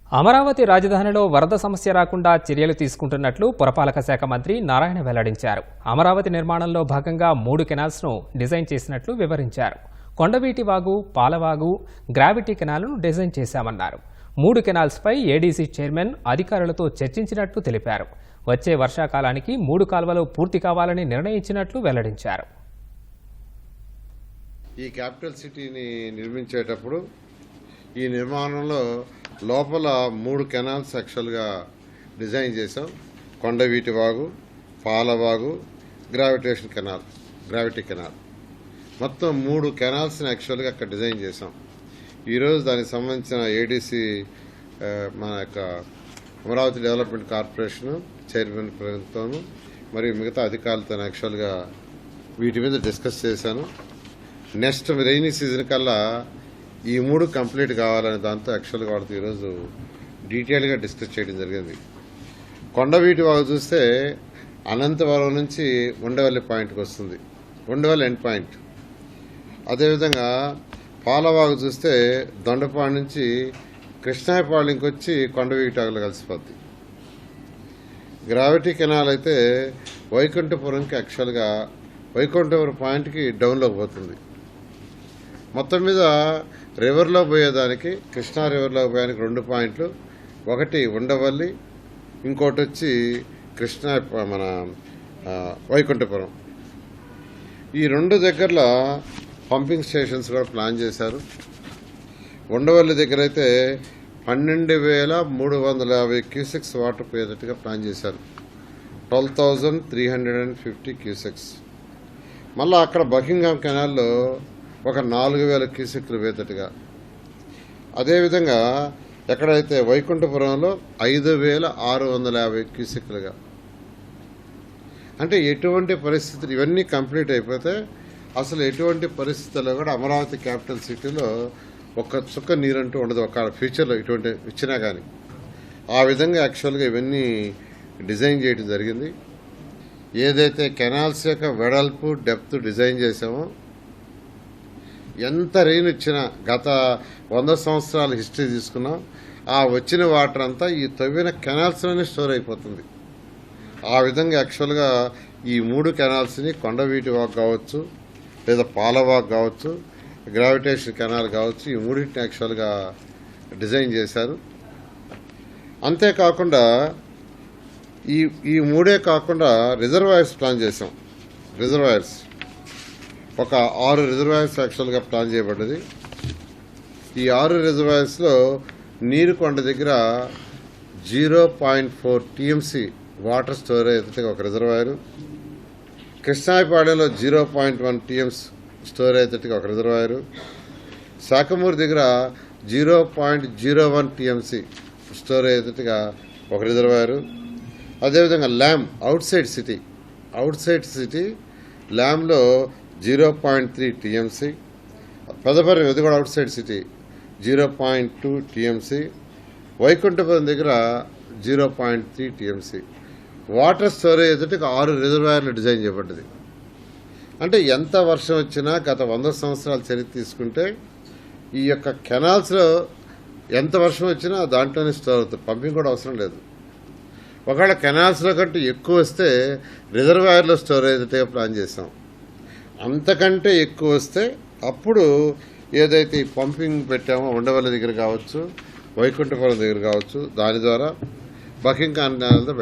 అమరావతి రాజధానిలో వరద సమస్య రాకుండా చర్యలు తీసుకుంటున్నట్లు పురపాలక శాఖ మంత్రి నారాయణ వెల్లడించారు. అమరావతి నిర్మాణంలో భాగంగా 3 కెనాల్స్ను డిజైన్ చేసినట్లు వివరించారు. కొండవీటి వాగు, పాలవాగు, గ్రావిటీ కెనాల్ను డిజైన్ చేశామన్నారు. 3 కెనాల్స్పై ఏడీసీ చైర్మన్ అధికారులతో చర్చించినట్లు తెలిపారు. వచ్చే వర్షాకాలానికి 3 కాల్వలు పూర్తి కావాలని నిర్ణయించినట్లు వెల్లడించారు. ఈ క్యాపిటల్ సిటీని నిర్మించేటప్పుడు ఈ నిర్మాణంలో లోపల 3 కెనాల్స్ యాక్చువల్గా డిజైన్ చేసాం. కొండవీటి వాగు, పాలవాగు, గ్రావిటీ కెనాల్ మొత్తం 3 కెనాల్స్ని యాక్చువల్గా అక్కడ డిజైన్ చేసాం. ఈరోజు దానికి సంబంధించిన ఏడీసీ మన యొక్క అమరావతి డెవలప్మెంట్ కార్పొరేషన్ చైర్మన్ ప్రభుత్వము మరియు మిగతా అధికారులతో యాక్చువల్గా వీటి మీద డిస్కస్ చేశాను. నెక్స్ట్ రైనీ సీజన్ కల్లా ఈ 3 కంప్లీట్ కావాలనే దాంతో యాక్చువల్గా వాళ్ళతో ఈరోజు డీటెయిల్గా డిస్కస్ చేయడం జరిగింది. కొండవీటి వాగు చూస్తే అనంతవరం నుంచి ఉండవల్లి పాయింట్కి వస్తుంది, ఉండవల్లి ఎండ్ పాయింట్. అదేవిధంగా పాలవాగు చూస్తే దొండపాడు నుంచి కృష్ణాయపాళెంకి వచ్చి కొండవీటి వాగులో కలిసిపోద్ది. గ్రావిటీ కెనాల్ అయితే వైకుంఠపురంకి యాక్చువల్గా వైకుంఠపురం పాయింట్కి డౌన్లోకి పోతుంది. మొత్తం మీద రివర్లో పోయేదానికి కృష్ణా రివర్లో పోయేదానికి 2 పాయింట్లు, ఒకటి ఉండవల్లి, ఇంకోటి వచ్చి కృష్ణా మన వైకుంఠపురం. ఈ 2 దగ్గరలో పంపింగ్ స్టేషన్స్ కూడా ప్లాన్ చేశారు. ఉండవల్లి దగ్గర అయితే 12,350 క్యూసెక్స్ వాటర్ పోయేటట్టుగా ప్లాన్ చేశారు. 12,350 క్యూసెక్స్. మళ్ళీ అక్కడ బకింగ్హామ్ కెనాల్లో ఒక 4,000 క్యూసెక్లు వేతట్టుగా. అదేవిధంగా ఎక్కడైతే వైకుంఠపురంలో 5,650 క్యూసెక్లుగా. అంటే ఎటువంటి పరిస్థితులు ఇవన్నీ కంప్లీట్ అయిపోతే అసలు ఎటువంటి పరిస్థితుల్లో కూడా అమరావతి క్యాపిటల్ సిటీలో ఒక్క చుక్క నీరంటూ ఉండదు, ఒక ఫ్యూచర్లో ఇటువంటి ఇచ్చినా కానీ. ఆ విధంగా యాక్చువల్గా ఇవన్నీ డిజైన్ చేయడం జరిగింది. ఏదైతే కెనాల్స్ యొక్క వెడల్పు డెప్త్ డిజైన్ చేసామో, ఎంత రెయిన్ వచ్చినా గత 100 సంవత్సరాల హిస్టరీ తీసుకున్నాం, ఆ వచ్చిన వాటర్ అంతా ఈ తవ్విన కెనాల్స్లోనే స్టోర్ అయిపోతుంది. ఆ విధంగా యాక్చువల్గా ఈ 3 కెనాల్స్ని కొండవీటి వాక్ కావచ్చు, లేదా పాలవాక్ కావచ్చు, గ్రావిటేషన్ కెనాల్ కావచ్చు, ఈ 3టిని యాక్చువల్గా డిజైన్ చేశారు. అంతేకాకుండా ఈ 3 కాకుండా రిజర్వాయర్స్ ప్లాన్ చేసాం. రిజర్వాయర్స్ ఒక 6 రిజర్వాయర్స్ యాక్చువల్గా ప్లాన్ చేయబడ్డది. ఈ 6 రిజర్వాయర్స్లో నీరుకొండ దగ్గర 0.4 టీఎంసీ వాటర్ స్టోర్ అయ్యేటట్టుగా ఒక రిజర్వాయరు, కృష్ణాయపాడెంలో 0.1 టీఎంస్ స్టోర్ అయ్యేటట్టుగా ఒక రిజర్వాయరు, శాఖమూరు దగ్గర 0.01 టీఎంసీ స్టోర్ అయ్యేటట్టుగా ఒక రిజర్వాయరు. అదేవిధంగా ల్యామ్ అవుట్ సైడ్ సిటీ ల్యామ్లో 0.3 టీఎంసీ, పెదపర్రి ఇది కూడా అవుట్ సైడ్ సిటీ 0.2 టీఎంసీ, వైకుంఠపురం దగ్గర 0.3 టీఎంసీ వాటర్ స్టోరేజ్ ఎదుటికి 6 రిజర్వాయర్లు డిజైన్ చేయబడ్డది. అంటే ఎంత వర్షం వచ్చినా గత 100 సంవత్సరాల చరిత్ర తీసుకుంటే ఈ యొక్క కెనాల్స్లో ఎంత వర్షం వచ్చినా దాంట్లోనే స్టోర్ అవుతుంది, పంపింగ్ కూడా అవసరం లేదు. ఒకవేళ కెనాల్స్లో కంటే ఎక్కువ వస్తే రిజర్వాయర్లో స్టోర్ అయ్యేటట్టుగా ప్లాన్ చేసాం. అంతకంటే ఎక్కువ వస్తే అప్పుడు ఏదైతే పంపింగ్ పెట్టామో ఉండవల్లి దగ్గర కావచ్చు, వైకుంఠపురం దగ్గర కావచ్చు, దాని ద్వారా బకింగ్హామ్ కెనాల్తో